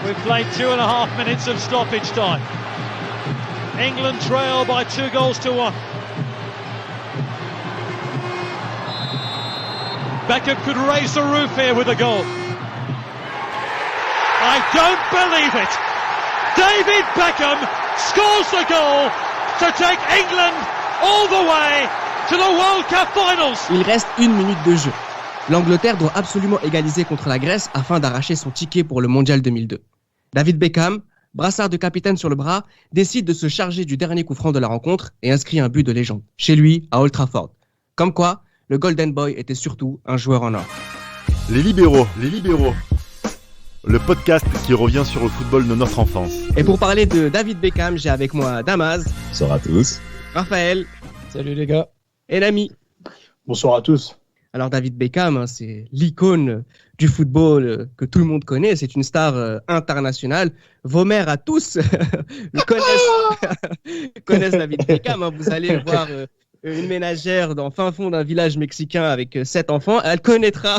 We've played 2.5 minutes of stoppage time. England trail by 2-1. Beckham could raise the roof here with a goal. I don't believe it. David Beckham scores the goal to take England all the way to the World Cup Finals. Il reste 1 minute de jeu. L'Angleterre doit absolument égaliser contre la Grèce afin d'arracher son ticket pour le Mondial 2002. David Beckham, brassard de capitaine sur le bras, décide de se charger du dernier coup franc de la rencontre et inscrit un but de légende, chez lui, à Old Trafford. Comme quoi, le Golden Boy était surtout un joueur en or. Les libéraux. Le podcast qui revient sur le football de notre enfance. Et pour parler de David Beckham, j'ai avec moi Damaz. Bonsoir à tous. Raphaël. Salut les gars. Et Nami. Bonsoir à tous. Alors David Beckham, c'est l'icône du football que tout le monde connaît. C'est une star internationale. Vos mères à tous connaissent David Beckham. Vous allez voir une ménagère dans fin fond d'un village mexicain avec 7 enfants. Elle connaîtra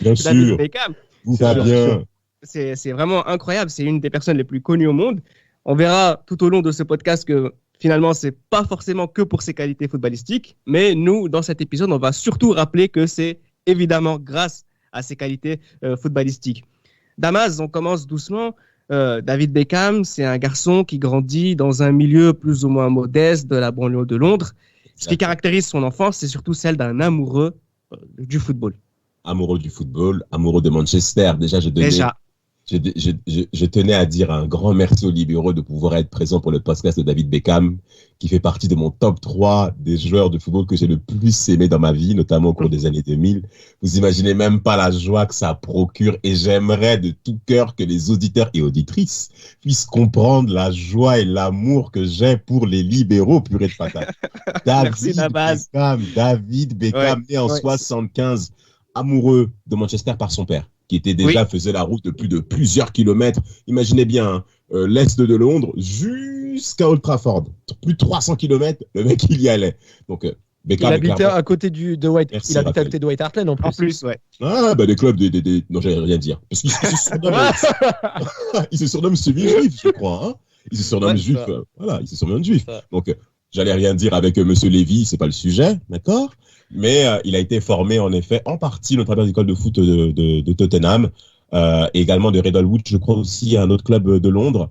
bien David sûr. Beckham. Vous va bien. C'est vraiment incroyable. C'est une des personnes les plus connues au monde. On verra tout au long de ce podcast que finalement, c'est pas forcément que pour ses qualités footballistiques, mais nous, dans cet épisode, on va surtout rappeler que c'est évidemment grâce à ses qualités footballistiques. Damas, on commence doucement. David Beckham, c'est un garçon qui grandit dans un milieu plus ou moins modeste de la banlieue de Londres. Ce qui caractérise son enfance, c'est surtout celle d'un amoureux du football. Amoureux du football, amoureux de Manchester. Je tenais à dire un grand merci aux libéraux de pouvoir être présent pour le podcast de David Beckham, qui fait partie de mon top 3 des joueurs de football que j'ai le plus aimé dans ma vie, notamment au cours des années 2000. Vous imaginez même pas la joie que ça procure, et j'aimerais de tout cœur que les auditeurs et auditrices puissent comprendre la joie et l'amour que j'ai pour les libéraux, purée de patate. David Beckham, né en 75, amoureux de Manchester par son père, qui était déjà faisait la route de plus de plusieurs kilomètres. Imaginez bien, l'est de Londres jusqu'à Old Trafford. Plus de 300 kilomètres, le mec, il y allait. Donc, Beckham, il habitait à côté de White. Il habitait à côté de White Hart Lane en plus. En plus, ouais. Ah, bah, des clubs, non, j'allais rien dire. Parce qu'il se surnomme semi-juif, je crois, hein. Il se surnomme juif. Voilà, il se surnomme juif. Donc, j'allais rien dire avec Monsieur Lévy, c'est pas le sujet, d'accord? Mais il a été formé en effet en partie notamment dans l'école de foot de Tottenham, et également de Redwood, je crois aussi à un autre club de Londres.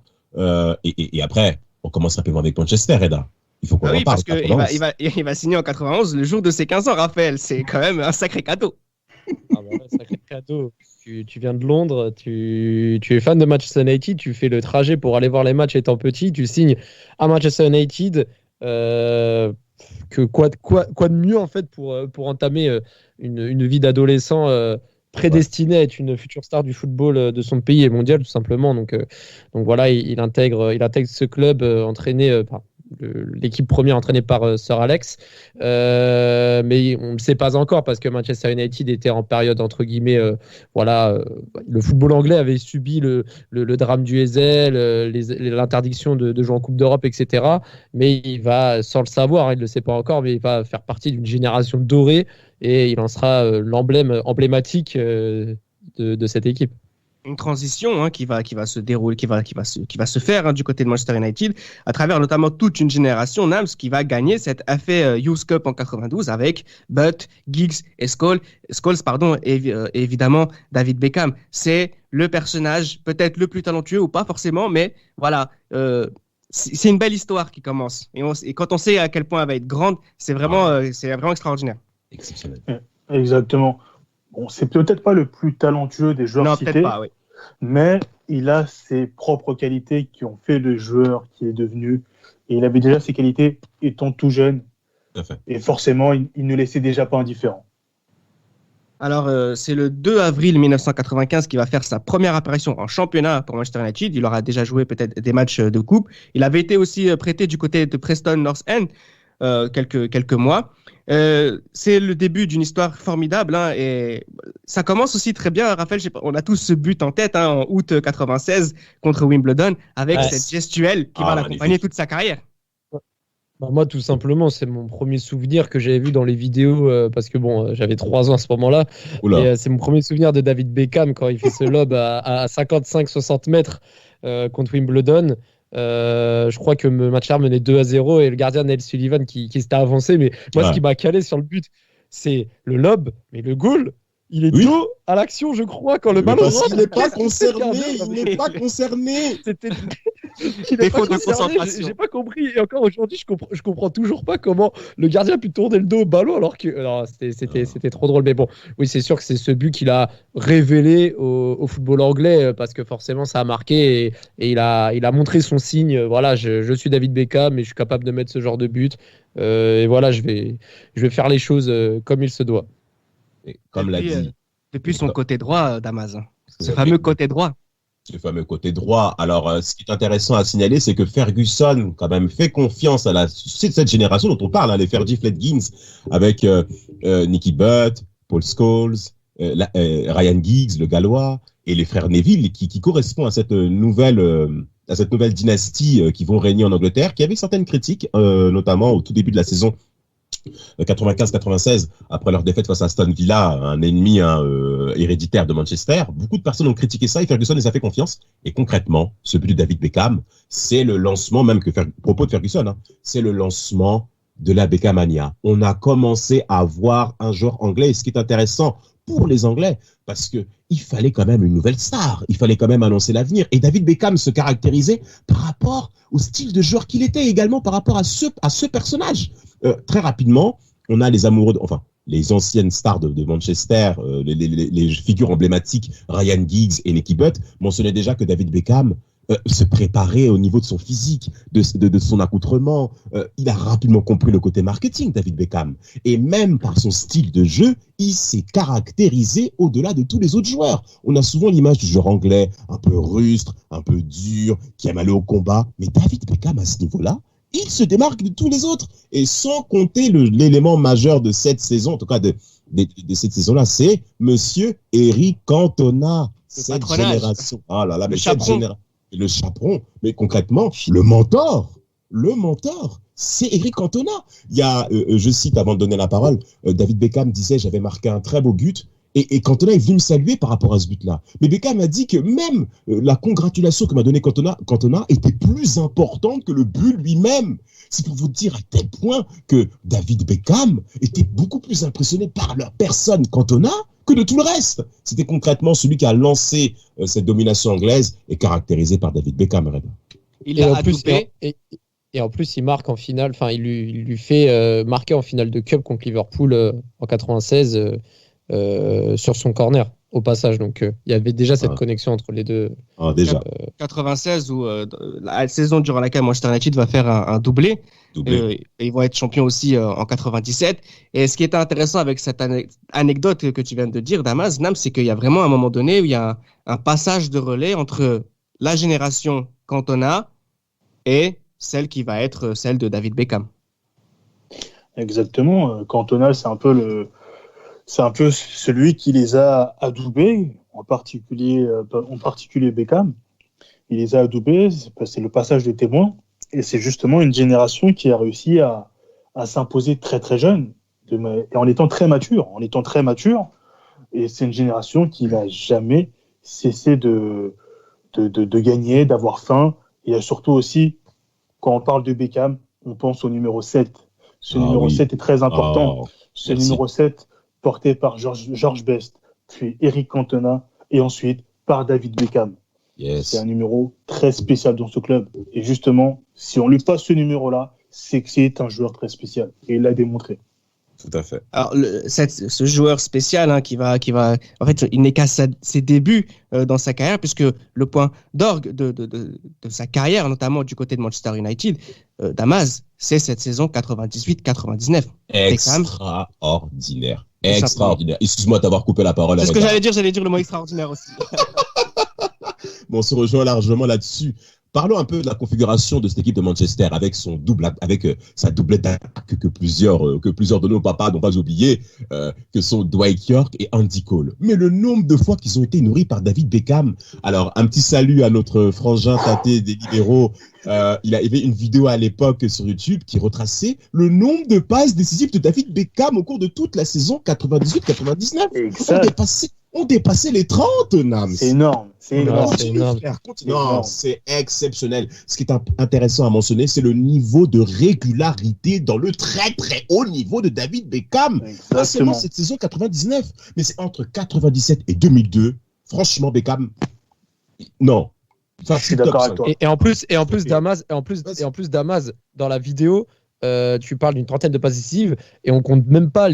Et après, on commence simplement avec Manchester, Reda. Il faut qu'on en parle. Parce qu'il va signer en 91 le jour de ses 15 ans, Raphaël. C'est quand même un sacré cadeau. Sacré cadeau. Tu viens de Londres, tu es fan de Manchester United, tu fais le trajet pour aller voir les matchs étant petit, tu signes à Manchester United. Que quoi de mieux en fait pour entamer une vie d'adolescent prédestiné à être une future star du football de son pays et mondial tout simplement. Donc voilà, il intègre ce club entraîné par l'équipe première entraînée par Sir Alex, mais on ne le sait pas encore parce que Manchester United était en période entre guillemets le football anglais avait subi le drame du Heysel, l'interdiction de jouer en Coupe d'Europe, etc. Mais il va, sans le savoir, il ne le sait pas encore, mais il va faire partie d'une génération dorée et il en sera l'emblème emblématique de cette équipe. Une transition qui va se dérouler, qui va se faire du côté de Manchester United à travers notamment toute une génération Nams qui va gagner cette FA Youth Cup en 92 avec Butt, Giggs et Scholes, et évidemment David Beckham. C'est le personnage peut-être le plus talentueux ou pas forcément, mais voilà, c'est une belle histoire qui commence et quand on sait à quel point elle va être grande, c'est vraiment extraordinaire. Exceptionnel. Exactement. Bon, c'est peut-être pas le plus talentueux des joueurs cités, peut-être pas, oui. Mais il a ses propres qualités qui ont fait le joueur qui est devenu. Et il avait déjà ses qualités étant tout jeune. Tout à fait. Et forcément, il ne laissait déjà pas indifférent. Alors, c'est le 2 avril 1995 qu'il va faire sa première apparition en championnat pour Manchester United. Il aura déjà joué peut-être des matchs de coupe. Il avait été aussi prêté du côté de Preston North End quelques mois. C'est le début d'une histoire formidable et ça commence aussi très bien. Raphaël, on a tous ce but en tête en août 96 contre Wimbledon avec cette gestuelle qui va l'accompagner toute sa carrière. Bah, moi, tout simplement, c'est mon premier souvenir que j'avais vu dans les vidéos, parce que bon, j'avais 3 ans à ce moment-là. Oula. Et c'est mon premier souvenir de David Beckham quand il fait ce lob à 55-60 mètres contre Wimbledon. Je crois que le match menait 2-0 et le gardien Neil Sullivan qui s'était avancé. Mais moi, ce qui m'a calé sur le but, c'est le lob, mais le goal. Il est dos à l'action, je crois, quand le ballon rentre. Il n'est pas concerné. Il n'est pas concerné. Il n'est pas concerné. J'ai pas compris. Et encore aujourd'hui, je comprends toujours pas comment le gardien a pu tourner le dos au ballon alors que. Alors, c'était trop drôle. Mais bon, oui, c'est sûr que c'est ce but qu'il a révélé au football anglais parce que forcément, ça a marqué et il a montré son signe. Voilà, je suis David Beckham et je suis capable de mettre ce genre de but. Et voilà, je vais faire les choses comme il se doit. Et comme l'a dit. Depuis son côté droit, Damas. Ce fameux côté droit. Le fameux côté droit. Alors, ce qui est intéressant à signaler, c'est que Ferguson, quand même, fait confiance à cette génération dont on parle, les Fergie Fledgins, avec Nicky Butt, Paul Scholes, Ryan Giggs, le Gallois, et les frères Neville, qui correspond à cette nouvelle dynastie qui vont régner en Angleterre, qui avait certaines critiques, notamment au tout début de la saison 95-96, après leur défaite face à Aston Villa, un ennemi héréditaire de Manchester. Beaucoup de personnes ont critiqué ça et Ferguson les a fait confiance. Et concrètement, ce but de David Beckham, c'est le lancement, même propos de Ferguson, c'est le lancement de la Beckhamania. On a commencé à voir un joueur anglais. Et ce qui est intéressant pour les Anglais, parce que il fallait quand même une nouvelle star, il fallait quand même annoncer l'avenir. Et David Beckham se caractérisait par rapport au style de joueur qu'il était, également par rapport à ce personnage. Très rapidement, on a les amoureux, les anciennes stars de Manchester, les figures emblématiques, Ryan Giggs et Nicky Butt, mentionnaient déjà que David Beckham se préparait au niveau de son physique, de son accoutrement. Il a rapidement compris le côté marketing, David Beckham. Et même par son style de jeu, il s'est caractérisé au-delà de tous les autres joueurs. On a souvent l'image du joueur anglais, un peu rustre, un peu dur, qui aime aller au combat. Mais David Beckham, à ce niveau-là, il se démarque de tous les autres. Et sans compter l'élément majeur de cette saison, en tout cas de cette saison-là, c'est Monsieur Eric Cantona. Cette génération. Ah là là, mais cette génération. Le chaperon, mais concrètement, le mentor, c'est Eric Cantona. Il y a, je cite avant de donner la parole, David Beckham disait, j'avais marqué un très beau but, et Cantona est venu me saluer par rapport à ce but-là. Mais Beckham a dit que même la congratulation que m'a donnée Cantona était plus importante que le but lui-même. C'est pour vous dire à tel point que David Beckham était beaucoup plus impressionné par la personne Cantona que de tout le reste. C'était concrètement celui qui a lancé cette domination anglaise et caractérisé par David Beckham. Il a adoubé. Et en plus, il marque en finale, il lui fait marquer en finale de Cup contre Liverpool en 96 sur son corner, au passage. Donc, il y avait déjà cette connexion entre les deux. Déjà. 96, où la saison durant laquelle Manchester United va faire un doublé. Et ils vont être champions aussi en 97. Et ce qui est intéressant avec cette anecdote que tu viens de dire, Damas, Nam, c'est qu'il y a vraiment un moment donné où il y a un passage de relais entre la génération Cantona et celle qui va être celle de David Beckham. Exactement. Cantona, c'est un peu celui qui les a adoubés, en particulier Beckham. Il les a adoubés, c'est le passage de témoin. Et c'est justement une génération qui a réussi à s'imposer très très jeune, et en étant très mature. Et c'est une génération qui n'a jamais cessé de gagner, d'avoir faim. Et surtout aussi, quand on parle de Beckham, on pense au numéro 7. Ce numéro 7 est très important. Ce numéro 7 porté par George Best, puis Eric Cantona, et ensuite par David Beckham. Yes. C'est un numéro très spécial dans ce club. Et justement, si on lui passe ce numéro-là, c'est que c'est un joueur très spécial. Et il l'a démontré. Tout à fait. Alors, ce joueur spécial qui va, en fait, il n'est qu'à ses débuts dans sa carrière, puisque le point d'orgue de sa carrière, notamment du côté de Manchester United, Damas, c'est cette saison 98-99. Extraordinaire. Excuse-moi d'avoir coupé la parole. C'est ce que j'allais dire le mot extraordinaire aussi. Bon, on se rejoint largement là-dessus. Parlons un peu de la configuration de cette équipe de Manchester avec sa doublette d'attaque que plusieurs de nos papas n'ont pas oublié, que sont Dwight York et Andy Cole. Mais le nombre de fois qu'ils ont été nourris par David Beckham. Alors, un petit salut à notre frangin Taté des libéraux. Il y avait une vidéo à l'époque sur YouTube qui retraçait le nombre de passes décisives de David Beckham au cours de toute la saison 98-99. On dépassait les 30, Nams. C'est énorme. C'est énorme. Non, c'est exceptionnel. Ce qui est intéressant à mentionner, c'est le niveau de régularité dans le très très haut niveau de David Beckham. Pas seulement cette saison 99, mais c'est entre 97 et 2002. Franchement, Beckham, non. Enfin, je suis d'accord avec toi. Et en plus, Damas, dans la vidéo, tu parles d'une trentaine de passes décisives et on compte même pas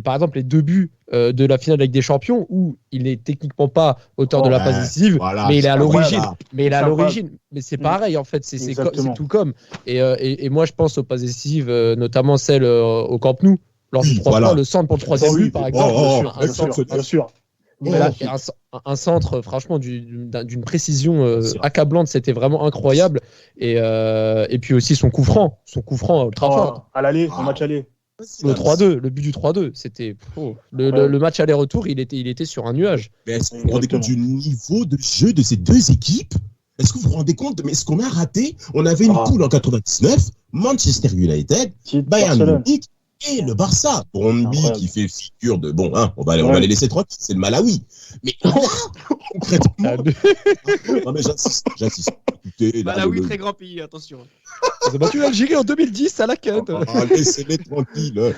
par exemple les 2 buts de la finale avec des champions où il n'est techniquement pas auteur de la passe décisive, mais il est à l'origine. Mais c'est pareil en fait, c'est tout comme. Et moi je pense aux passes décisives, notamment celle au Camp Nou, lors du 3-3, le centre pour le 3e but par exemple. Bien sûr. Un centre, franchement, d'une précision accablante, c'était vraiment incroyable. Et puis aussi son coup franc ultra fort. À l'aller, au match aller. Le 3-2, le but du 3-2, c'était le match aller-retour, il était sur un nuage. Mais est-ce que vous vous rendez compte du niveau de jeu de ces deux équipes? Est-ce que vous vous rendez compte? Mais ce qu'on a raté, on avait une poule en 99, Manchester United, Bayern Munich et le Barça. Brøndby qui fait figure de on va les laisser tranquilles, c'est le Malawi. Mais concrètement, non mais j'insiste. Écoutez, Malawi, très grand pays, attention. Ils ont battu l'Algérie en 2010 à la quête. Laissez-les tranquilles.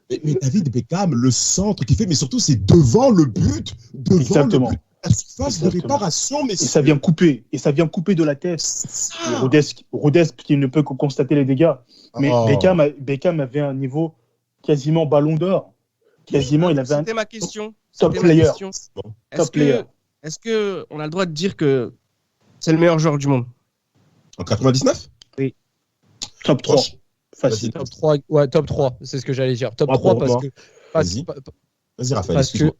Mais David Beckham, le centre qu'il fait, mais surtout c'est devant le but, Exactement. La surface de réparation, mais et ça vient couper de la tête. Rodesque qui ne peut que constater les dégâts. Mais Beckham avait un niveau quasiment ballon d'or. C'était ma question. Top player. Est-ce que on a le droit de dire que c'est le meilleur joueur du monde? En 99? Oui. Top 3. Facile. Top 3, c'est ce que j'allais dire. Top 3 parce que. Vas-y, Raphaël. Parce que,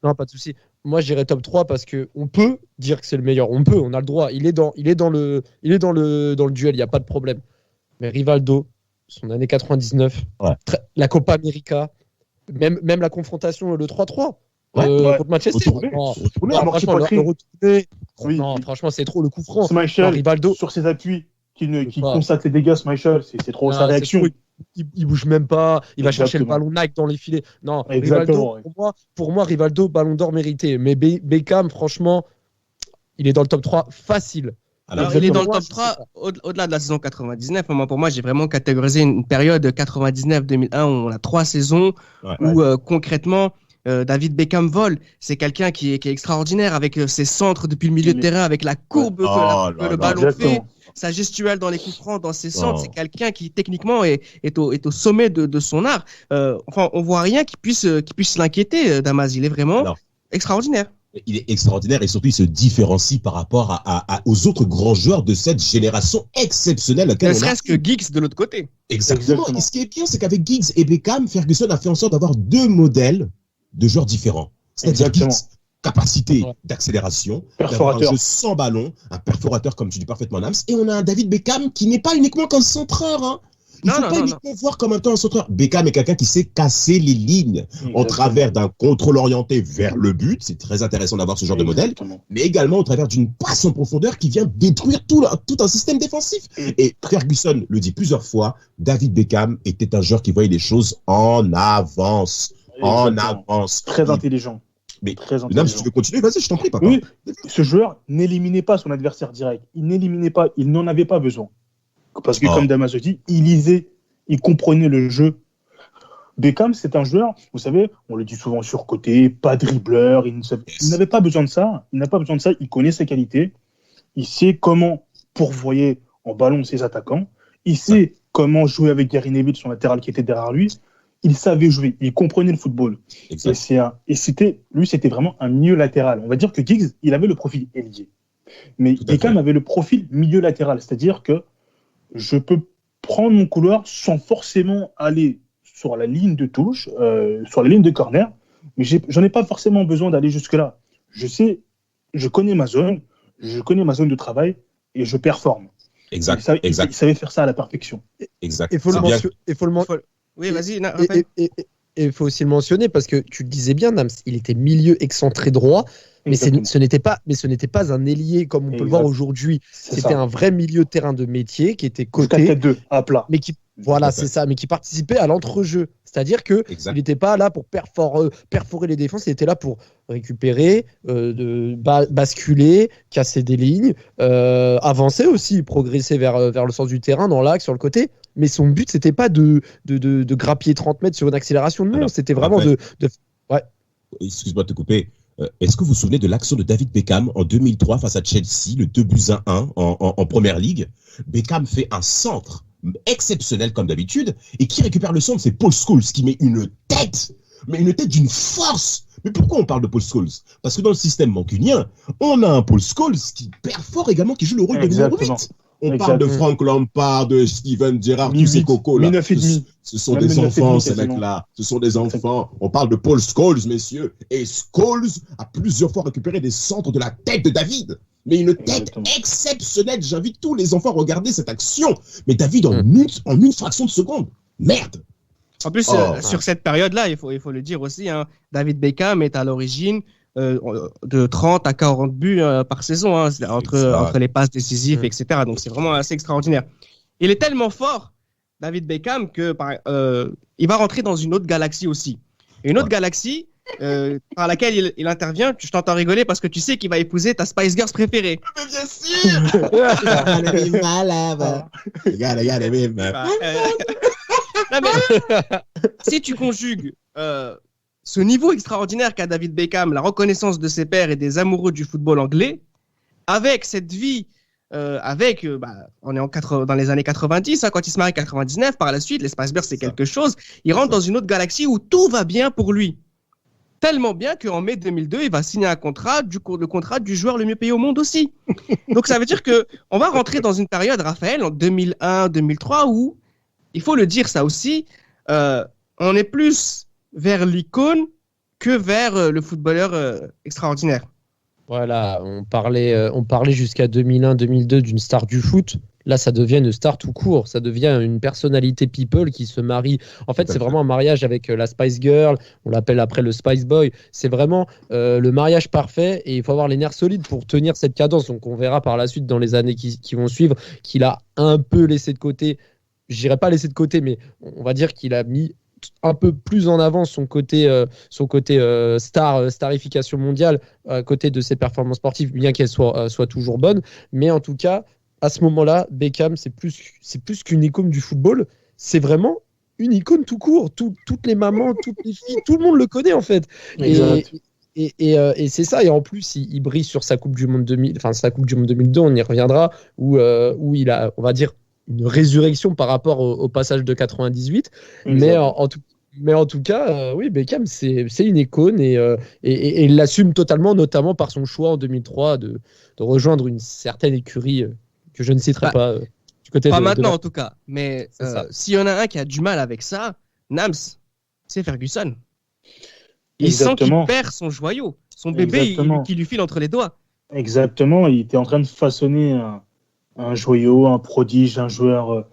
non, pas de souci. Moi, je dirais top 3 parce qu'on peut dire que c'est le meilleur. On a le droit. Il est dans le duel, il n'y a pas de problème. Mais Rivaldo, son année 99, la Copa América, même la confrontation, le 3-3 contre Manchester. Franchement, c'est trop le coup franc. Rivaldo, sur ses appuis, qui constate les dégâts, Schmeichel, c'est trop sa réaction. Il bouge même pas, il va chercher le ballon Nike dans les filets. Non, Rivaldo, pour moi, Rivaldo, ballon d'or mérité. Mais Beckham, franchement, il est dans le top 3 facile. Alors, il est dans le top 3 au-delà de la saison 99. Pour moi, j'ai vraiment catégorisé une période 99-2001 où on a 3 saisons où concrètement, David Beckham vole. C'est quelqu'un qui est extraordinaire avec ses centres depuis le milieu de terrain, avec la courbe que le ballon fait. Sa gestuelle dans les coups francs, dans ses centres, c'est quelqu'un qui techniquement est au sommet de son art. On voit rien qui puisse l'inquiéter, Damas. Il est vraiment extraordinaire. Il est extraordinaire et surtout il se différencie par rapport aux autres grands joueurs de cette génération exceptionnelle. Ne serait-ce que Giggs de l'autre côté. Exactement. Et ce qui est bien, c'est qu'avec Giggs et Beckham, Ferguson a fait en sorte d'avoir 2 modèles de joueurs différents. C'est-à-dire Giggs, capacité d'accélération, d'avoir un jeu sans ballon, un perforateur comme tu dis parfaitement Nams, et on a un David Beckham qui n'est pas uniquement qu'un centreur. Il ne faut pas uniquement voir comme un centreur. Beckham est quelqu'un qui sait casser les lignes en travers d'un contrôle orienté vers le but. C'est très intéressant d'avoir ce genre de modèle, mais également au travers d'une passe en profondeur qui vient détruire tout un système défensif. Et Ferguson le dit plusieurs fois, David Beckham était un joueur qui voyait les choses en avance. Très intelligent. Mais Nam, si tu veux continuer, vas-y, je t'en prie, papa. Oui, ce joueur n'éliminait pas son adversaire direct. Il n'en avait pas besoin. Parce que, comme Damas dit, il lisait, il comprenait le jeu. Beckham, c'est un joueur, vous savez, on le dit souvent surcoté, pas dribbleur, il n'avait pas besoin de ça. Il connaît ses qualités. Il sait comment pourvoyer en ballon ses attaquants. Il sait comment jouer avec Gary Neville, son latéral qui était derrière lui. Il savait jouer, il comprenait le football. C'était vraiment un milieu latéral. On va dire que Giggs, il avait le profil ailier. Mais Beckham avait le profil milieu latéral. C'est-à-dire que je peux prendre mon couloir sans forcément aller sur la ligne de touche, sur la ligne de corner, mais j'en ai pas forcément besoin d'aller jusque-là. Je connais ma zone de travail, et je performe. Exact. Il savait faire ça à la perfection. Exact. Il faut le mentionner. Oui, vas-y. Et il faut aussi le mentionner parce que tu le disais bien, Nams, il était milieu excentré droit, mais ce n'était pas un ailier comme on peut le voir aujourd'hui. C'était un vrai milieu de terrain de métier qui était coté, à plat. Mais qui mais qui participait à l'entrejeu. C'est-à-dire que il n'était pas là pour perforer les défenses, il était là pour récupérer, basculer, casser des lignes, avancer aussi, progresser vers le sens du terrain, dans l'axe, sur le côté. Mais son but, c'était pas de grappiller 30 mètres sur une accélération. Non, c'était vraiment Ouais. Excuse-moi de te couper. Est-ce que vous vous souvenez de l'action de David Beckham en 2003 face à Chelsea, le 2-1 en Première Ligue? Beckham fait un centre exceptionnel comme d'habitude, et qui récupère le centre, c'est Paul Scholes qui met une tête d'une force. Mais pourquoi on parle de Paul Scholes? Parce que dans le système mancunien, on a un Paul Scholes qui perfore également, qui joue le rôle de numéro 8. On parle de Frank Lampard, de Steven Gerrard, tous ces cocos là. Ce sont des enfants, ces mecs-là. Ce sont des enfants. On parle de Paul Scholes, messieurs. Et Scholes a plusieurs fois récupéré des centres de la tête de David. Mais une tête exceptionnelle. J'invite tous les enfants à regarder cette action. Mais David, en une fraction de seconde. Merde. En plus, sur cette période-là, il faut le dire aussi, hein, David Beckham est à l'origine de 30 à 40 buts par saison, hein, entre les passes décisives, etc. Donc, c'est vraiment assez extraordinaire. Il est tellement fort, David Beckham, que il va rentrer dans une autre galaxie aussi. Et une autre galaxie par laquelle il intervient. Je t'entends rigoler parce que tu sais qu'il va épouser ta Spice Girls préférée. Mais bien sûr. Non, mais, si tu conjugues ce niveau extraordinaire qu'a David Beckham, la reconnaissance de ses pairs et des amoureux du football anglais, avec cette vie, on est dans les années 90, hein, quand il se marie 99, par la suite, les Spice Girls, c'est quelque chose. Il rentre dans une autre galaxie où tout va bien pour lui. Tellement bien qu'en mai 2002, il va signer le contrat du joueur le mieux payé au monde aussi. Donc ça veut dire qu'on va rentrer dans une période, Raphaël, en 2001-2003, où, il faut le dire ça aussi, on est plus vers l'icône que vers le footballeur extraordinaire. Voilà, on parlait jusqu'à 2001-2002 d'une star du foot. Là, ça devient une star tout court. Ça devient une personnalité people qui se marie. En fait, c'est vraiment un mariage avec la Spice Girl. On l'appelle après le Spice Boy. C'est vraiment le mariage parfait et il faut avoir les nerfs solides pour tenir cette cadence. Donc, on verra par la suite dans les années qui vont suivre qu'il a un peu laissé de côté. Je dirais pas laissé de côté, mais on va dire qu'il a mis un peu plus en avant son côté starification mondiale à côté de ses performances sportives, bien qu'elles soient toujours bonnes. Mais en tout cas, à ce moment-là, Beckham, c'est plus qu'une icône du football. C'est vraiment une icône tout court. Toutes les mamans, toutes les filles, tout le monde le connaît en fait. Et c'est ça. Et en plus, il brille sur sa Coupe du Monde 2000, enfin sa Coupe du Monde 2002. On y reviendra où il a, on va dire, une résurrection par rapport au passage de 98. Mais en tout cas, oui, Beckham, c'est une icône et il l'assume totalement, notamment par son choix en 2003 de rejoindre une certaine écurie que je ne citerai pas. Du côté pas maintenant en tout cas, mais s'il y en a un qui a du mal avec ça, Nams, c'est Ferguson. Il sent qu'il perd son joyau, son bébé qui lui file entre les doigts. Exactement, il était en train de façonner un joyau, un prodige, un joueur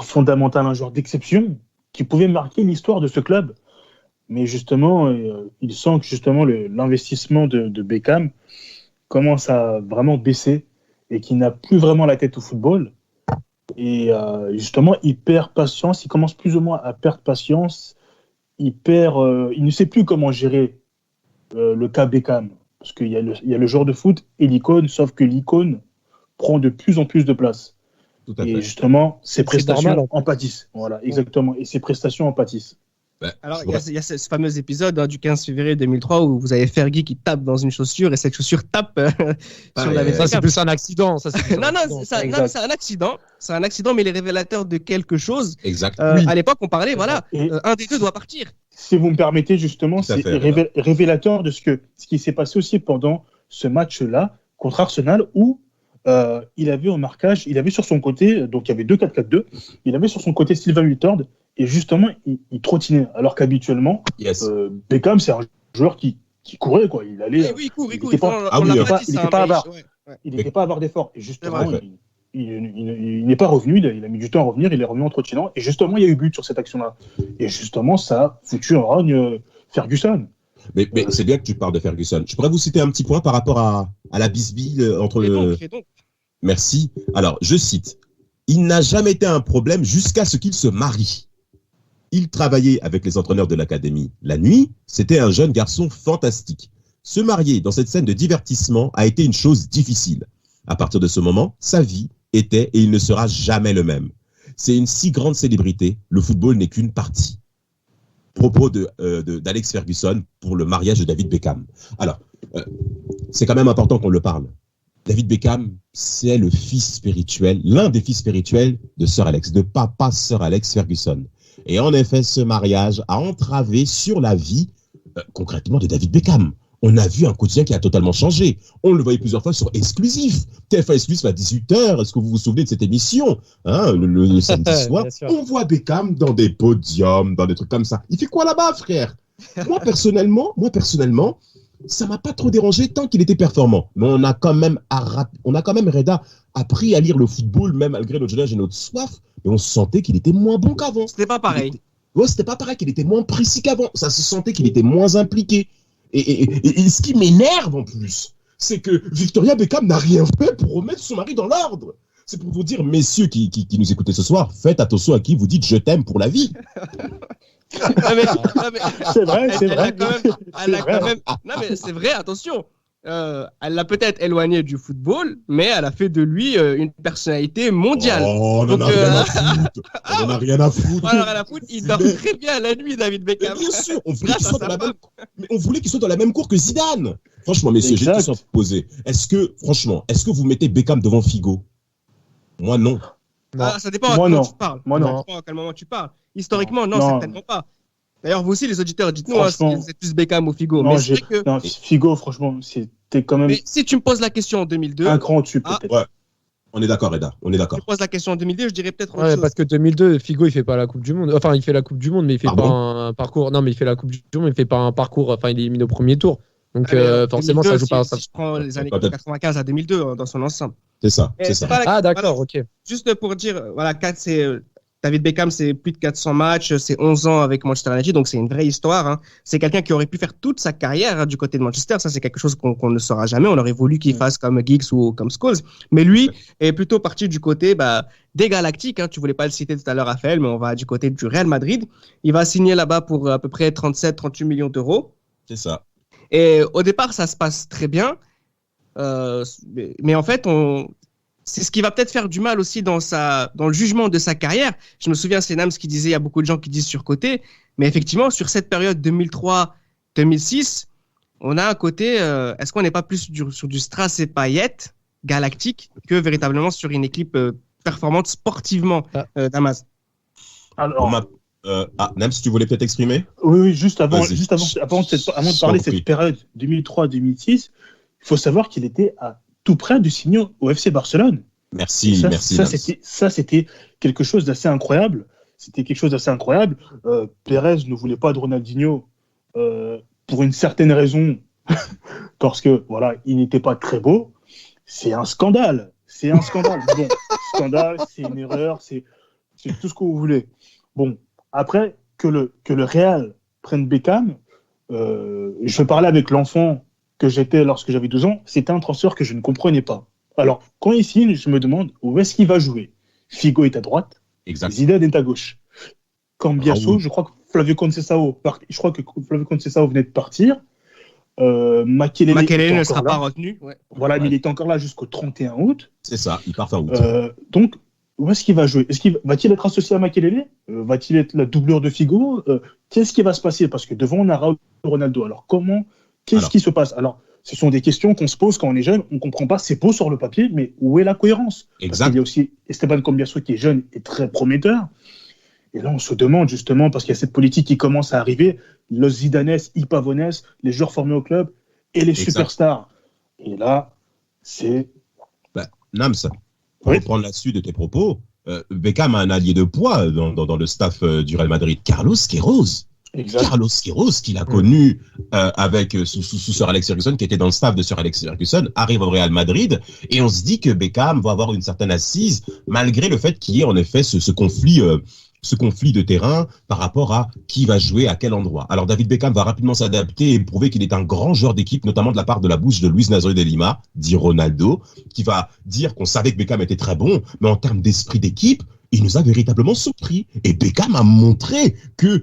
fondamental, un joueur d'exception qui pouvait marquer l'histoire de ce club. Mais justement, il sent que justement l'investissement de Beckham commence à vraiment baisser et qu'il n'a plus vraiment la tête au football. Et justement, il perd patience, il commence plus ou moins à perdre patience. Il ne sait plus comment gérer le cas Beckham. Parce qu'il y a le joueur de foot et l'icône, sauf que l'icône prend de plus en plus de place. Tout à fait. Et justement, ses prestations en pâtissent. Voilà, exactement. Et ses prestations en pâtissent. Alors, il y a ce fameux épisode du 15 février 2003 où vous avez Fergie qui tape dans une chaussure et cette chaussure tape sur David Beckham. Ça, c'est plus un accident. Non, c'est un accident. C'est un accident, mais il est révélateur de quelque chose. Exact. À l'époque, on parlait, un des deux doit partir. Si vous me permettez, justement, c'est révélateur de ce qui s'est passé aussi pendant ce match-là contre Arsenal où il avait au marquage, il avait sur son côté, donc il y avait 2-4-4-2, il avait sur son côté Sylvain Huttard et justement il trottinait. Alors qu'habituellement, Beckham, c'est un joueur qui courait, quoi. Il allait. Oui, il court. Il n'était pas avare. Il n'était pas avare d'effort. Et justement, il n'est pas revenu. Il a mis du temps à revenir. Il est revenu en trottinant. Et justement, il y a eu but sur cette action-là. Et justement, ça a foutu en rogne Ferguson. Mais c'est bien que tu parles de Ferguson. Je pourrais vous citer un petit point par rapport à la bisbille entre donc. Merci. Alors, je cite. Il n'a jamais été un problème jusqu'à ce qu'il se marie. Il travaillait avec les entraîneurs de l'académie la nuit. C'était un jeune garçon fantastique. Se marier dans cette scène de divertissement a été une chose difficile. À partir de ce moment, sa vie était et il ne sera jamais le même. C'est une si grande célébrité. Le football n'est qu'une partie. Propos d'Alex Ferguson pour le mariage de David Beckham. Alors, c'est quand même important qu'on le parle. David Beckham, c'est le fils spirituel, l'un des fils spirituels de Sir Alex, de papa Sir Alex Ferguson. Et en effet, ce mariage a entravé sur la vie, concrètement, de David Beckham. On a vu un quotidien qui a totalement changé. On le voyait plusieurs fois sur Exclusif. TF1 Exclusif à 18h. Est-ce que vous vous souvenez de cette émission, le samedi soir? On voit Beckham dans des podiums, dans des trucs comme ça. Il fait quoi là-bas, frère? Moi, personnellement, ça m'a pas trop dérangé tant qu'il était performant. Mais on a quand même, Reda, appris à lire le football, même malgré notre jeunesse et notre soif. Mais on sentait qu'il était moins bon qu'avant. C'était pas pareil. C'était pas pareil, qu'il était moins précis qu'avant. Ça se sentait qu'il était moins impliqué. Et ce qui m'énerve en plus, c'est que Victoria Beckham n'a rien fait pour remettre son mari dans l'ordre. C'est pour vous dire, messieurs qui nous écoutez ce soir, faites attention à qui vous dites je t'aime pour la vie. C'est vrai. Non mais c'est vrai, attention. Elle l'a peut-être éloigné du football, mais elle a fait de lui une personnalité mondiale. Oh, on en a rien à foutre. Il dort très bien la nuit, David Beckham. Bien sûr, on voulait qu'il soit dans la même cour que Zidane. Franchement, messieurs, j'ai une question à vous poser. Est-ce que vous mettez Beckham devant Figo? Moi, non. Ça dépend à quel moment tu parles. Moi, non. Ça dépend à quel moment tu parles. Historiquement, non, certainement pas. D'ailleurs, vous aussi, les auditeurs, dites-nous si c'est plus Beckham ou Figo. Non, Figo, franchement, c'était quand même. Mais si tu me poses la question en 2002. Un cran au-dessus, peut-être. Ouais. On est d'accord, Reda. On est d'accord. Si tu me poses la question en 2002, je dirais peut-être. Ouais, parce que 2002, Figo, il fait pas la Coupe du Monde. Enfin, il fait la Coupe du Monde, mais il fait pas un parcours. Non, mais il fait la Coupe du Monde, mais il fait pas un parcours. Enfin, il est éliminé au premier tour. Donc, forcément, 2002, ça joue pas. Si je prends les années 95 à 2002 dans son ensemble. C'est ça. Ah, d'accord, ok. Juste pour dire, voilà, David Beckham, c'est plus de 400 matchs, c'est 11 ans avec Manchester United, donc c'est une vraie histoire. Hein. C'est quelqu'un qui aurait pu faire toute sa carrière du côté de Manchester. Ça, c'est quelque chose qu'on ne saura jamais. On aurait voulu qu'il fasse comme Giggs ou comme Scholes. Mais lui est plutôt parti du côté des Galactiques. Hein. Tu voulais pas le citer tout à l'heure, Raphaël, mais on va du côté du Real Madrid. Il va signer là-bas pour à peu près 37-38 millions d'euros. C'est ça. Et au départ, ça se passe très bien. Mais en fait, c'est ce qui va peut-être faire du mal aussi dans le jugement de sa carrière. Je me souviens, c'est Nams qui disait, il y a beaucoup de gens qui disent surcoté, mais effectivement, sur cette période 2003-2006, on a un côté, est-ce qu'on n'est pas plus sur du Strass et Payet galactique que véritablement sur une équipe performante sportivement d'Amaz? Alors, Nams, tu voulais peut-être exprimer? Oui, juste avant de parler de cette période 2003-2006, il faut savoir qu'il était tout près du signer au FC Barcelone. Merci. Ça, c'était quelque chose d'assez incroyable. Pérez ne voulait pas de Ronaldinho pour une certaine raison, parce que voilà, il n'était pas très beau. C'est un scandale. Bon, scandale, c'est une erreur, c'est tout ce que vous voulez. Bon, après que le Real prenne Beckham, je vais parler avec l'enfant que j'étais lorsque j'avais 12 ans, c'était un transfert que je ne comprenais pas. Alors, quand il signe, je me demande où est-ce qu'il va jouer. Figo est à droite, Zidane est à gauche. Cambiasso, je crois que Flavio Conceição venait de partir. Makelele ne sera pas retenu. Ouais. Voilà, mais il est encore là jusqu'au 31 août. C'est ça, il part fin août. Donc, où est-ce qu'il va jouer? Va-t-il être associé à Makelele? Va-t-il être la doublure de Figo? Qu'est-ce qui va se passer? Parce que devant, on a Raúl Ronaldo. Alors, qu'est-ce qui se passe? Alors, ce sont des questions qu'on se pose quand on est jeune. On ne comprend pas. C'est beau sur le papier, mais où est la cohérence? Exact. Il y a aussi Esteban Cambiasso qui est jeune et très prometteur. Et là, on se demande justement, parce qu'il y a cette politique qui commence à arriver, Los Zidanes, Pavones, les joueurs formés au club et les superstars. Et là, c'est... Nams, pour reprendre la suite de tes propos, Beckham a un allié de poids dans le staff du Real Madrid, Carlos Queiroz. Exact. Carlos Queiroz, qu'il a connu avec sous Sir Alex Ferguson, qui était dans le staff de Sir Alex Ferguson, arrive au Real Madrid, et on se dit que Beckham va avoir une certaine assise, malgré le fait qu'il y ait en effet ce conflit de terrain par rapport à qui va jouer à quel endroit. Alors David Beckham va rapidement s'adapter et prouver qu'il est un grand joueur d'équipe, notamment de la part de la bouche de Luis Nazario de Lima, dit Ronaldo, qui va dire qu'on savait que Beckham était très bon, mais en termes d'esprit d'équipe, il nous a véritablement surpris. Et Beckham a montré qu'il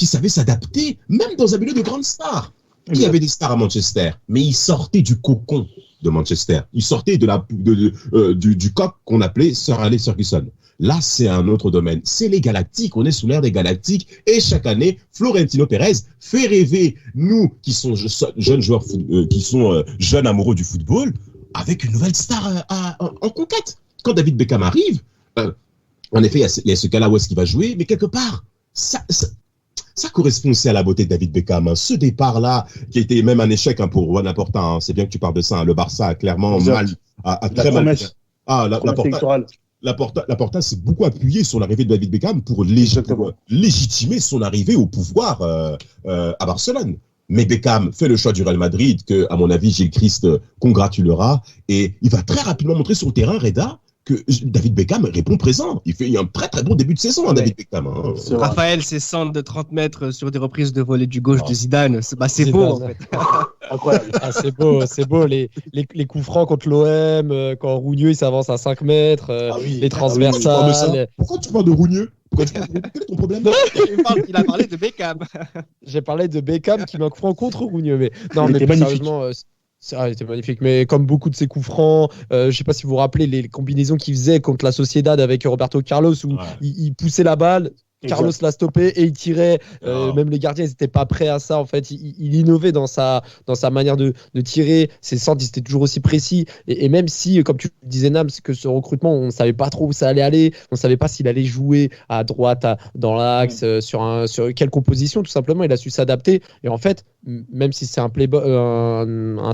savait s'adapter, même dans un milieu de grandes stars. Il y avait des stars à Manchester, mais il sortait du cocon de Manchester. Il sortait du coq qu'on appelait Sir Alex Ferguson. Là, c'est un autre domaine. C'est les Galactiques. On est sous l'ère des Galactiques. Et chaque année, Florentino Pérez fait rêver nous qui sont jeunes joueurs, qui sont jeunes amoureux du football, avec une nouvelle star en conquête. Quand David Beckham arrive, en effet, il y a ce cas-là où est-ce qu'il va jouer, mais quelque part, ça correspond aussi à la beauté de David Beckham. Hein. Ce départ-là, qui a été même un échec pour Juan Laporta, hein. C'est bien que tu parles de ça. Hein. Le Barça a clairement très mal. Laporta s'est beaucoup appuyé sur l'arrivée de David Beckham pour légitimer son arrivée au pouvoir à Barcelone. Mais Beckham fait le choix du Real Madrid, que, à mon avis, Gilles Christ congratulera. Et il va très rapidement montrer sur le terrain, Reda, que David Beckham répond présent. Il fait un très très bon début de saison, David Beckham. Hein. Raphaël, ses centres de 30 mètres sur des reprises de volée du gauche de Zidane. C'est beau, en fait. Incroyable. C'est beau. Les coups francs contre l'OM, quand Rougneux il s'avance à 5 mètres, les transversales. Pourquoi tu parles de Rougneux? Quel est ton problème? Il a parlé de Beckham. J'ai parlé de Beckham qui met un coup franc contre Rougneux. Mais plus sérieusement, c'était magnifique, mais comme beaucoup de ses coups francs, je sais pas si vous vous rappelez les combinaisons qu'il faisait contre la Sociedad avec Roberto Carlos où il poussait la balle, Carlos l'a stoppé et il tirait. Même les gardiens, ils n'étaient pas prêts à ça. En fait, il innovait dans sa manière de tirer. Ses centres, ils étaient toujours aussi précis. Et même si, comme tu disais, Nam, que ce recrutement, on ne savait pas trop où ça allait aller. On ne savait pas s'il allait jouer à droite, dans l'axe, sur quelle composition. Tout simplement, il a su s'adapter. Et en fait, même si c'est un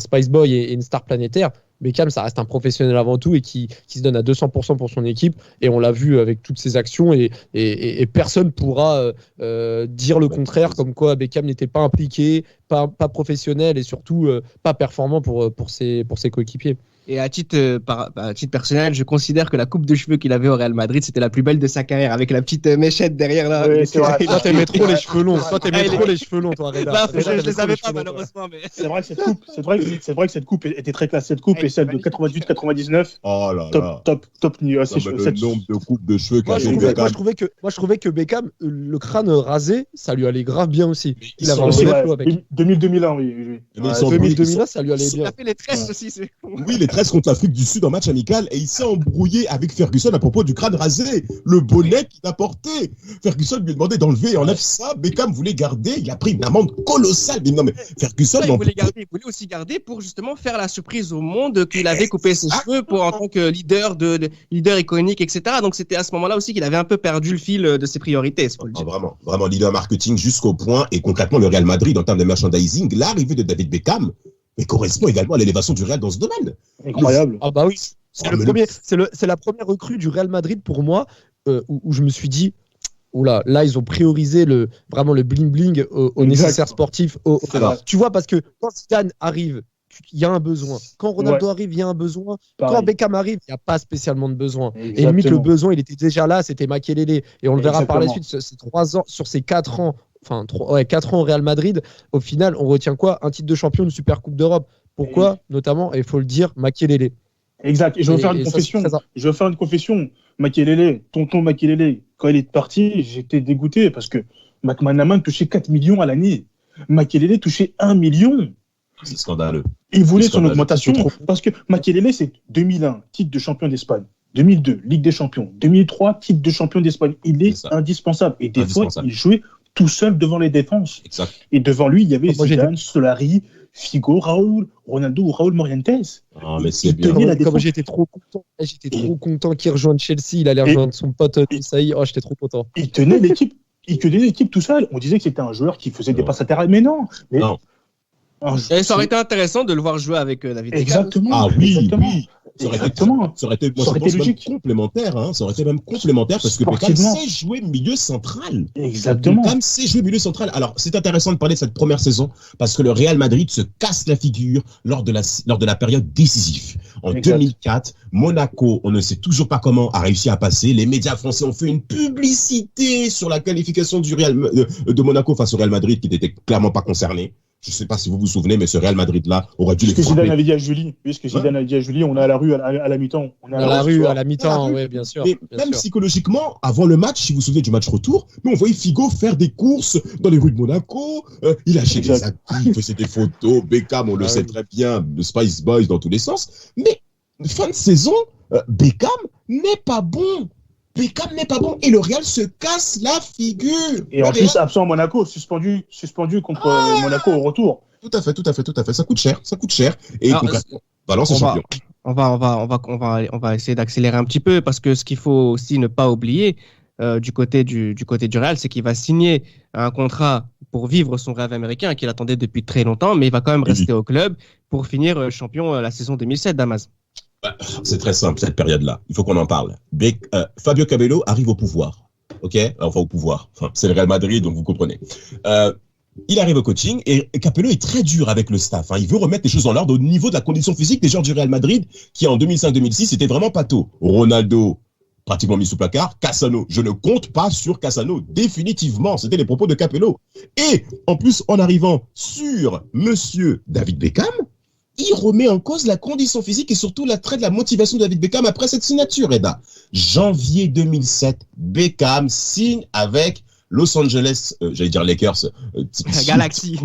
Spice Boy et une star planétaire, Beckham, ça reste un professionnel avant tout et qui se donne à 200% pour son équipe. Et on l'a vu avec toutes ses actions et personne pourra dire le contraire, comme quoi Beckham n'était pas impliqué, pas professionnel et surtout pas performant pour ses coéquipiers. Et à titre personnel, je considère que la coupe de cheveux qu'il avait au Real Madrid, c'était la plus belle de sa carrière, avec la petite méchette derrière là. Oui, c'est vrai. Toi, t'aimais trop les cheveux longs. toi, Reda. Là, je les avais pas, malheureusement. Mais... C'est vrai que cette coupe était très classe. Cette coupe et celle de 98-99. Oh là là. Top niveau. Le nombre de coupes de cheveux moi, je trouvais que Beckham, le crâne rasé, ça lui allait grave bien aussi. Il avait un bon flow avec. 2000-2001, oui. 2000-2001, ça lui allait bien. Il a fait les tresses aussi, c'est Oui, les tresses contre l'Afrique du Sud en match amical et il s'est embrouillé avec Ferguson à propos du crâne rasé, le bonnet qu'il a porté. Ferguson lui a demandé d'enlever et enlève ça. Beckham voulait garder, il a pris une amende colossale. Mais non, mais Ferguson, il voulait aussi garder pour justement faire la surprise au monde qu'il avait coupé ses cheveux pour en tant que leader iconique, etc. Donc c'était à ce moment-là aussi qu'il avait un peu perdu le fil de ses priorités. Vraiment leader marketing jusqu'au point et concrètement le Real Madrid en termes de merchandising, l'arrivée de David Beckham mais correspond également à l'élévation du Real dans ce domaine. Incroyable. Ah bah oui, c'est la première recrue du Real Madrid pour moi où je me suis dit oula, là ils ont priorisé vraiment le bling bling au nécessaire sportif. Tu vois, parce que quand Zidane arrive, il y a un besoin. Quand Ronaldo arrive, il y a un besoin. Pareil. Quand Beckham arrive, il n'y a pas spécialement de besoin. Exactement. Et limite le besoin, il était déjà là, c'était Makelele. Et on le verra par la suite, ces 3 ans, sur ces 4 ans. 4 ans au Real Madrid, au final, on retient quoi? Un titre de champion, une super coupe d'Europe. Pourquoi? Notamment, et il faut le dire, Makelele. Exact. Et je veux faire une confession. Makelele, tonton Makelele, quand il est parti, j'étais dégoûté parce que McManaman touchait 4 millions à l'année. Makelele touchait 1 million. C'est scandaleux. Il voulait son augmentation parce que Makelele, c'est 2001, titre de champion d'Espagne. 2002, Ligue des Champions. 2003, titre de champion d'Espagne. Il est indispensable. Et des fois, il jouait tout seul devant les défenses. Exact. Et devant lui, il y avait Zidane, Solari, Figo, Raúl, Ronaldo ou Raúl Morientes. Ah, mais c'est bien. Comme j'étais trop content qu'il rejoigne Chelsea. Il allait rejoindre son pote Saï. Oh, j'étais trop content. Il tenait l'équipe tout seul. On disait que c'était un joueur qui faisait des passes latérales, mais non. Ça aurait été intéressant de le voir jouer avec David Beckham. Exactement. Ah oui, exactement. Oui. Ça aurait Exactement. ça aurait été, moi, Ça aurait je pense été même logique. complémentaire, hein. Ça aurait été même complémentaire parce que Beckham Sportivement. sait jouer milieu central. Exactement. Beckham sait jouer milieu central. Alors, c'est intéressant de parler de cette première saison parce que le Real Madrid se casse la figure lors de la période décisive. En Exact. 2004, Monaco, on ne sait toujours pas comment, a réussi à passer. Les médias français ont fait une publicité sur la qualification de Monaco face au Real Madrid qui n'était clairement pas concerné. Je ne sais pas si vous vous souvenez, mais ce Real Madrid-là aurait dû les Ce que Zidane frapper. avait dit à Julie, oui, ce que Zidane avait dit à Julie, on est à la rue à la mi-temps. On est À la rue, tu vois. à la mi-temps, oui, bien sûr. Mais bien même sûr. psychologiquement, avant le match, si vous vous souvenez du match retour, nous on voyait Figo faire des courses dans les rues de Monaco, il achetait des Exact. habits, il faisait des photos, Beckham, on le Ah sait oui. très bien, le Spice Boys dans tous les sens. Mais fin de saison, Beckham n'est pas bon. Beckham n'est pas bon et le Real se casse la figure. Et Le en Real- plus, absent à Monaco, suspendu contre Monaco au retour. Tout à fait. Ça coûte cher. Et Alors, concrètement, Valence est on va- champion. On va essayer d'accélérer un petit peu parce que ce qu'il faut aussi ne pas oublier du côté du Real, c'est qu'il va signer un contrat pour vivre son rêve américain qu'il attendait depuis très longtemps, mais il va quand même rester au club pour finir champion la saison 2007 Damas. C'est très simple, cette période-là. Il faut qu'on en parle. Fabio Capello arrive au pouvoir. OK? Enfin, au pouvoir. Enfin, c'est le Real Madrid, donc vous comprenez. Il arrive au coaching et Capello est très dur avec le staff. Hein. Il veut remettre les choses en ordre au niveau de la condition physique des joueurs du Real Madrid qui, en 2005-2006, était vraiment pâteau. Ronaldo, pratiquement mis sous placard. Cassano, je ne compte pas sur Cassano. Définitivement, c'était les propos de Capello. Et, en plus, en arrivant sur monsieur David Beckham, il remet en cause la condition physique et surtout l'attrait de la motivation de David Beckham après cette signature, Eda. Janvier 2007, Beckham signe avec Los Angeles, j'allais dire Lakers, Galaxy.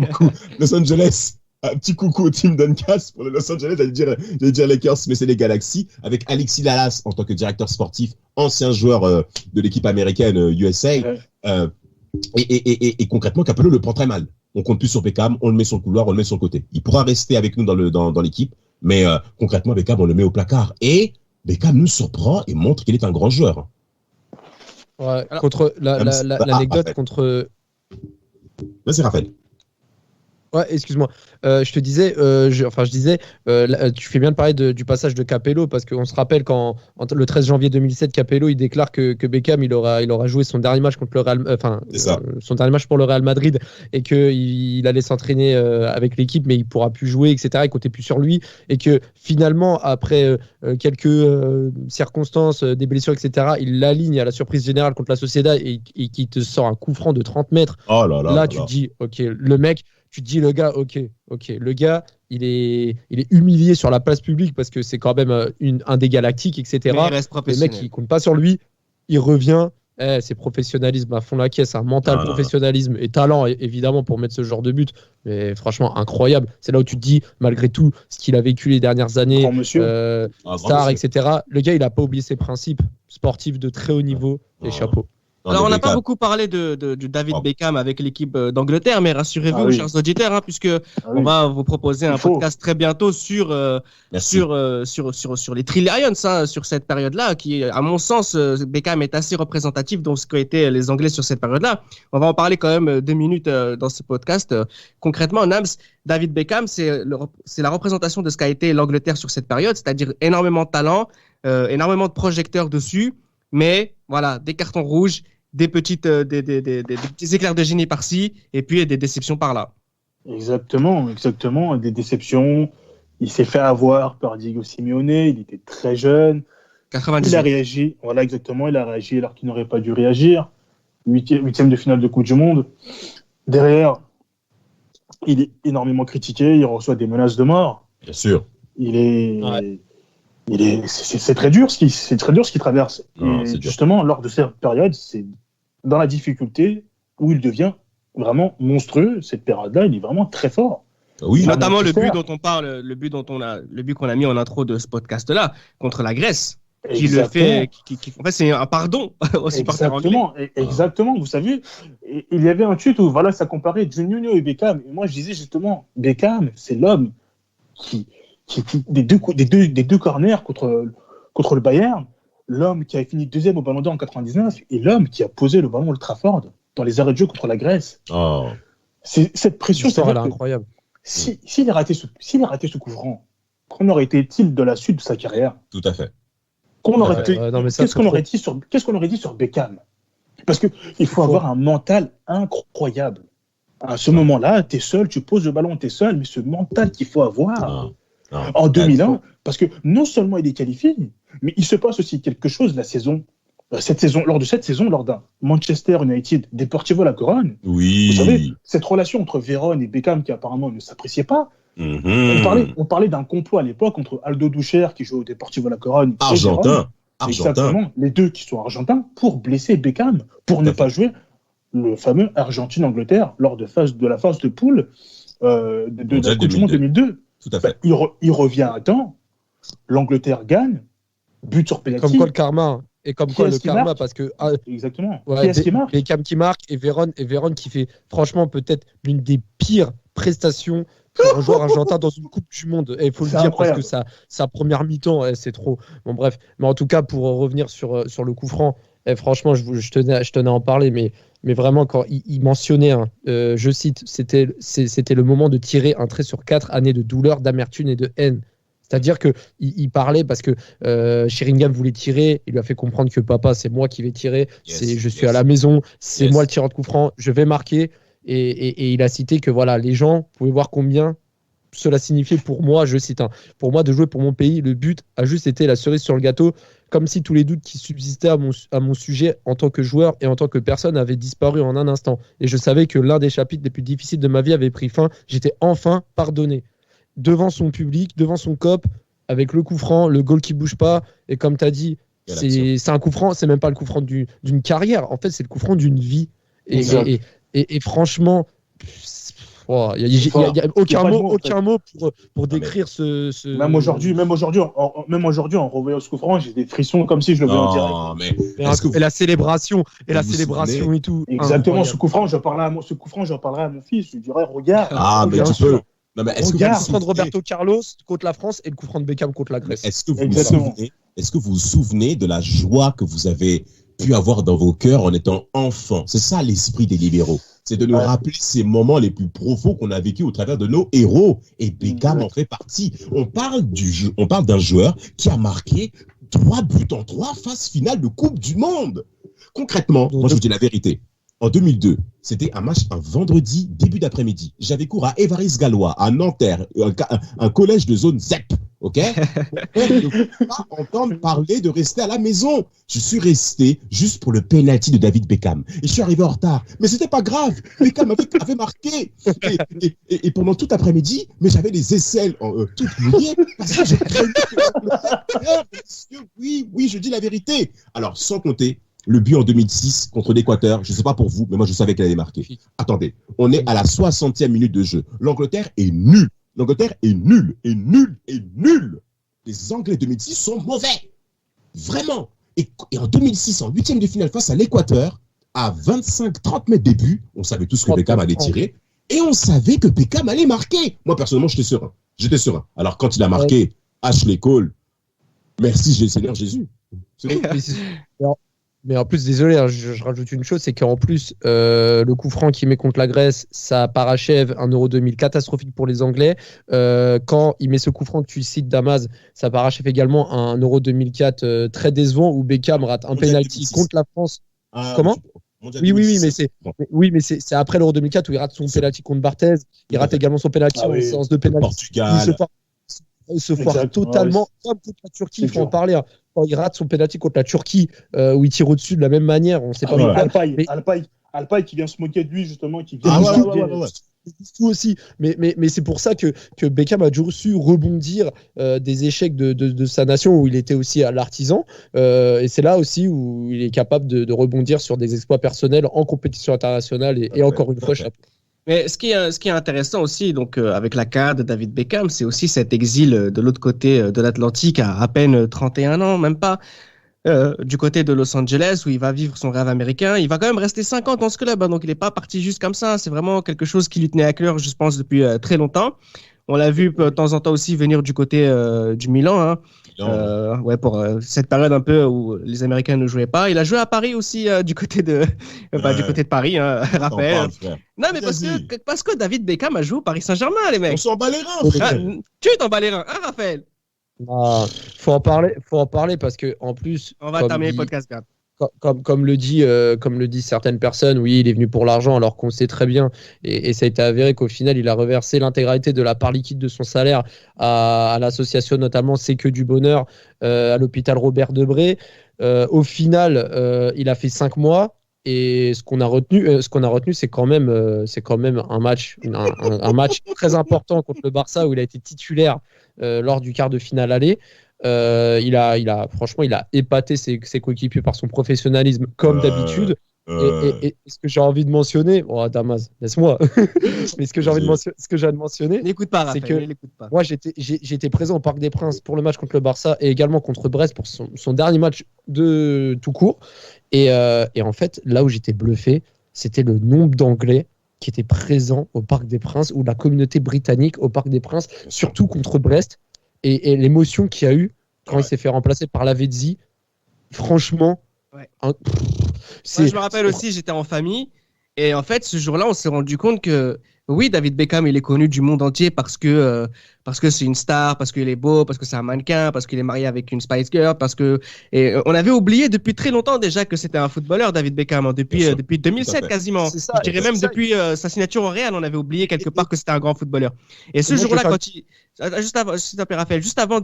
Los Angeles, un petit coucou au team Duncas pour le Los Angeles, j'allais dire Lakers, mais c'est les Galaxy, avec Alexis Lalas en tant que directeur sportif, ancien joueur de l'équipe américaine USA. Et concrètement, Capello le prend très mal. On compte plus sur Beckham, on le met sur le couloir, on le met sur le côté. Il pourra rester avec nous dans l'équipe, mais concrètement, Beckham, on le met au placard. Et Beckham nous surprend et montre qu'il est un grand joueur. Ouais, Alors, contre l'anecdote Raphaël. contre. Vas-y, Raphaël. Ouais, excuse-moi. Je te disais, je disais, tu fais bien de parler du passage de Capello parce qu'on se rappelle le 13 janvier 2007, Capello il déclare que Beckham il aura joué son dernier match contre le Real, son dernier match pour le Real Madrid et que il allait s'entraîner avec l'équipe mais il pourra plus jouer, etc. Il comptait plus sur lui et que finalement après quelques circonstances, des blessures, etc. Il l'aligne à la surprise générale contre la Sociedad et qui te sort un coup franc de 30 mètres. Oh là là. Là, tu te dis, ok, le mec, tu te dis, le gars, ok, le gars, il est humilié sur la place publique parce que c'est quand même un des galactiques, etc. Mais il reste Le professionnel. mec, il compte pas sur lui, il revient, c'est professionnalisme à fond la caisse, un mental professionnalisme et talent, évidemment, pour mettre ce genre de but. Mais franchement, incroyable. C'est là où tu te dis, malgré tout, ce qu'il a vécu les dernières années, Grand monsieur. star, monsieur. etc. Le gars, il a pas oublié ses principes sportifs de très haut niveau et chapeau. Alors, on n'a pas beaucoup parlé du David Beckham avec l'équipe d'Angleterre, mais rassurez-vous, chers auditeurs, puisque on va vous proposer un podcast très bientôt sur les Three Lions, sur cette période-là, qui, à mon sens, Beckham est assez représentatif de ce qu'ont été les Anglais sur cette période-là. On va en parler quand même 2 minutes dans ce podcast. Concrètement, Nams, David Beckham, c'est la représentation de ce qu'a été l'Angleterre sur cette période, c'est-à-dire énormément de talent, énormément de projecteurs dessus. Mais voilà, des cartons rouges, des petits éclairs de génie par-ci, et puis des déceptions par-là. Exactement, des déceptions. Il s'est fait avoir par Diego Simeone, il était très jeune. 98. Il a réagi, voilà exactement, il a réagi alors qu'il n'aurait pas dû réagir. Huitième de finale de Coupe du Monde. Derrière, il est énormément critiqué, il reçoit des menaces de mort. Bien sûr. C'est très dur ce qu'il traverse. Non, et justement, lors de cette période, c'est dans la difficulté où il devient vraiment monstrueux. Cette période-là, il est vraiment très fort. Oui, notamment le but dont on parle, le but qu'on a mis en intro de ce podcast-là contre la Grèce. Qui le fait, en fait, c'est un pardon aux supporters anglais. Exactement. Vous savez, il y avait un tweet où ça comparait Juninho et Beckham. Et moi, je disais justement, Beckham, c'est l'homme qui des deux corners contre le Bayern, l'homme qui a fini deuxième au Ballon d'Or en 99 et l'homme qui a posé le ballon Old Trafford dans les arrêts de jeu contre la Grèce. Oh. C'est cette pression, c'est incroyable. S'il a raté ce coup franc, qu'en aurait-il de la suite de sa carrière? Tout à fait. Qu'est-ce qu'on aurait dit sur Beckham? Parce qu'il faut avoir un mental incroyable. À ce moment-là, tu es seul, tu poses le ballon, tu es seul, mais ce mental qu'il faut avoir en 2001, parce que non seulement il est qualifié, mais il se passe aussi quelque chose lors de cette saison, lors d'un Manchester United Deportivo La Corogne. Oui. Vous savez, cette relation entre Vérone et Beckham qui apparemment ne s'appréciait pas. On parlait d'un complot à l'époque entre Aldo Ducher qui joue au Deportivo La Corogne et Vérone. Exactement, les deux qui sont argentins pour blesser Beckham, pour ne pas jouer le fameux Argentine-Angleterre lors de la phase de poule de la Coupe du Monde 2002. Tout à fait. Il revient à temps, l'Angleterre gagne, but sur penalty. Comme quoi le karma. Et comme quoi le karma, parce que exactement. Ouais, qui est-ce qui marque? Beckham qui marque et Vérone qui fait franchement peut-être l'une des pires prestations pour un joueur argentin dans une Coupe du Monde. Et il faut le dire incroyable. Parce que sa première mi-temps, c'est trop. Bon bref, mais en tout cas pour revenir sur le coup franc, franchement je tenais à en parler, mais vraiment quand il mentionnait, je cite, c'était le moment de tirer un trait sur 4 années de douleur, d'amertume et de haine. C'est-à-dire qu'il parlait parce que Sheringham voulait tirer, il lui a fait comprendre que papa, c'est moi qui vais tirer, je suis à la maison, c'est moi le tireur de coup franc, je vais marquer. Et il a cité que voilà, les gens pouvaient voir combien cela signifiait pour moi, je cite, pour moi de jouer pour mon pays, le but a juste été la cerise sur le gâteau, comme si tous les doutes qui subsistaient à mon sujet en tant que joueur et en tant que personne avaient disparu en un instant. Et je savais que l'un des chapitres les plus difficiles de ma vie avait pris fin, j'étais enfin pardonné. Devant son public, devant son cop, avec le coup franc, le goal qui bouge pas, et comme tu as dit, c'est un coup franc, c'est même pas le coup franc d'une carrière, en fait c'est le coup franc d'une vie. Et franchement, il n'y a aucun mot pour décrire ce... Même aujourd'hui, en revoyant ce coup franc, j'ai des frissons comme si je le voyais en direct. Et la célébration, et tout. Exactement, ce coup franc, j'en parlerai à mon fils, je lui dirais, regarde. Mais tu peux... Non, mais est-ce que le coup franc de Roberto Carlos contre la France et le coup franc de Beckham contre la Grèce? Est-ce que vous vous souvenez de la joie que vous avez pu avoir dans vos cœurs en étant enfant? C'est ça l'esprit des libéraux. C'est de nous rappeler ces moments les plus profonds qu'on a vécu au travers de nos héros. Et Beckham en fait partie. On parle d'un joueur qui a marqué 3 buts en 3 phases finales de Coupe du Monde. Concrètement, moi je vous dis la vérité. En 2002, c'était un match un vendredi, début d'après-midi. J'avais cours à Évariste-Gallois, à Nanterre, un collège de zone ZEP, ok? Je ne peux pas entendre parler de rester à la maison. Je suis resté juste pour le penalty de David Beckham. Et je suis arrivé en retard. Mais c'était pas grave. Beckham avait marqué. Et pendant tout l'après-midi, mais j'avais les aisselles toutes mouillées parce que j'ai craigné que oui, je dis la vérité. Alors, sans compter le but en 2006 contre l'Équateur, je ne sais pas pour vous, mais moi je savais qu'elle allait marquer. Attendez, on est à la 60e minute de jeu. L'Angleterre est nulle. Les Anglais 2006 sont mauvais. Vraiment. Et en 2006, en 8e de finale face à l'Équateur, à 25-30 mètres des buts, on savait tous que Beckham allait tirer. Et on savait que Beckham allait marquer. Moi, personnellement, j'étais serein. Alors, quand il a marqué, Ashley Cole, merci Seigneur Jésus. C'est tout. Mais en plus, désolé, je rajoute une chose, c'est qu'en plus, le coup franc qu'il met contre la Grèce, ça parachève un Euro 2000 catastrophique pour les Anglais. Quand il met ce coup franc que tu cites, Damas, ça parachève également un Euro 2004 très décevant où Beckham rate un penalty contre la France. Comment ? Oui, mais c'est après l'Euro 2004 où il rate son penalty contre Barthez. Il rate également son penalty en séance de penalty. Portugal. Il se foire totalement, comme contre la Turquie, il faut en parler. Quand il rate son penalty contre la Turquie, où il tire au-dessus de la même manière, on sait pas pourquoi. Alpaï qui vient se moquer de lui, justement, qui vient se moquer. Tout aussi. Mais c'est pour ça que Beckham a toujours su rebondir des échecs de sa nation où il était aussi à l'artisan. Et c'est là aussi où il est capable de rebondir sur des exploits personnels en compétition internationale. Et encore une fois, chapeau. Mais ce qui est intéressant aussi, donc avec la carrière de David Beckham, c'est aussi cet exil de l'autre côté de l'Atlantique à peine 31 ans, même pas, du côté de Los Angeles où il va vivre son rêve américain. Il va quand même rester 5 ans dans ce club, donc il n'est pas parti juste comme ça. C'est vraiment quelque chose qui lui tenait à cœur, je pense, depuis très longtemps. On l'a vu de temps en temps aussi venir du côté du Milan. Hein. Pour cette période un peu où les Américains ne jouaient pas. Il a joué à Paris aussi du côté de Paris, hein, Raphaël. Non, mais parce que David Beckham a joué au Paris Saint-Germain, les mecs. On s'en bat les reins, frère. Tu t'en bats les reins, hein, Raphaël? Faut en parler parce que en plus. On va terminer le podcast, Gab. Comme le dit certaines personnes, oui, il est venu pour l'argent, alors qu'on sait très bien, et ça a été avéré qu'au final, il a reversé l'intégralité de la part liquide de son salaire à l'association, notamment C'est que du bonheur, à l'hôpital Robert Debré. Au final, il a fait 5 mois. Et ce qu'on a retenu, c'est quand même un match très important contre le Barça où il a été titulaire lors du quart de finale aller. Franchement, il a épaté ses coéquipiers par son professionnalisme comme d'habitude. Et ce que j'ai envie de mentionner, Damas, laisse-moi. Mais ce que j'ai envie de mentionner, n'écoute pas, Raphaël, c'est que moi j'étais présent au Parc des Princes pour le match contre le Barça et également contre Brest pour son dernier match de tout court. Et en fait, là où j'étais bluffé, c'était le nombre d'Anglais qui étaient présents au Parc des Princes ou la communauté britannique au Parc des Princes, surtout contre Brest. Et l'émotion qu'il y a eu quand il s'est fait remplacer par Lavezzi, franchement. Ouais. Moi, je me rappelle aussi, j'étais en famille. Et en fait, ce jour-là, on s'est rendu compte que oui, David Beckham, il est connu du monde entier parce que c'est une star, parce qu'il est beau, parce que c'est un mannequin, parce qu'il est marié avec une Spice Girl, et on avait oublié depuis très longtemps déjà que c'était un footballeur, David Beckham, hein, depuis 2007 quasiment. C'est ça, je dirais même depuis sa signature au Real, on avait oublié quelque part que c'était un grand footballeur. Et ce jour-là, juste avant,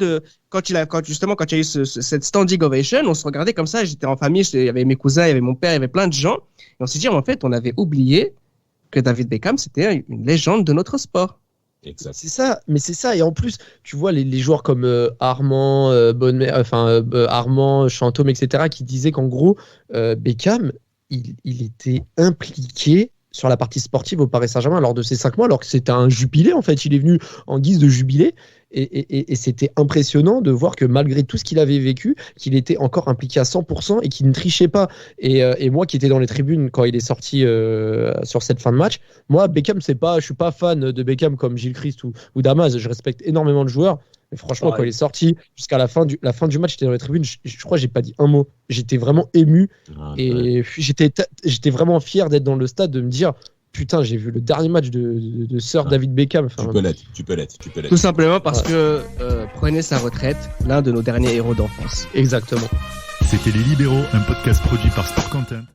quand il y a eu cette standing ovation, on se regardait comme ça, j'étais en famille, il y avait mes cousins, il y avait mon père, il y avait plein de gens, et on s'est dit, en fait, on avait oublié que David Beckham, c'était une légende de notre sport. Exact. C'est ça. Et en plus, tu vois, les joueurs comme Armand, Armand, Chantôme, etc., qui disaient qu'en gros, Beckham, il était impliqué sur la partie sportive au Paris Saint-Germain lors de ces 5 mois, alors que c'était un jubilé, en fait. Il est venu en guise de jubilé. Et c'était impressionnant de voir que malgré tout ce qu'il avait vécu, qu'il était encore impliqué à 100% et qu'il ne trichait pas. Et moi qui étais dans les tribunes quand il est sorti sur cette fin de match, moi, Beckham, je suis pas fan de Beckham comme Gilles Christ ou Damas. Je respecte énormément le joueur. Mais franchement, quand il est sorti jusqu'à la fin du match, j'étais dans les tribunes, je crois que j'ai pas dit un mot. J'étais vraiment ému. J'étais vraiment fier d'être dans le stade, de me dire... Putain, j'ai vu le dernier match de Sir David Beckham. Tu peux l'être. Tout simplement parce que prenait sa retraite, l'un de nos derniers héros d'enfance. Exactement. C'était Les Libéraux, un podcast produit par Sport Content.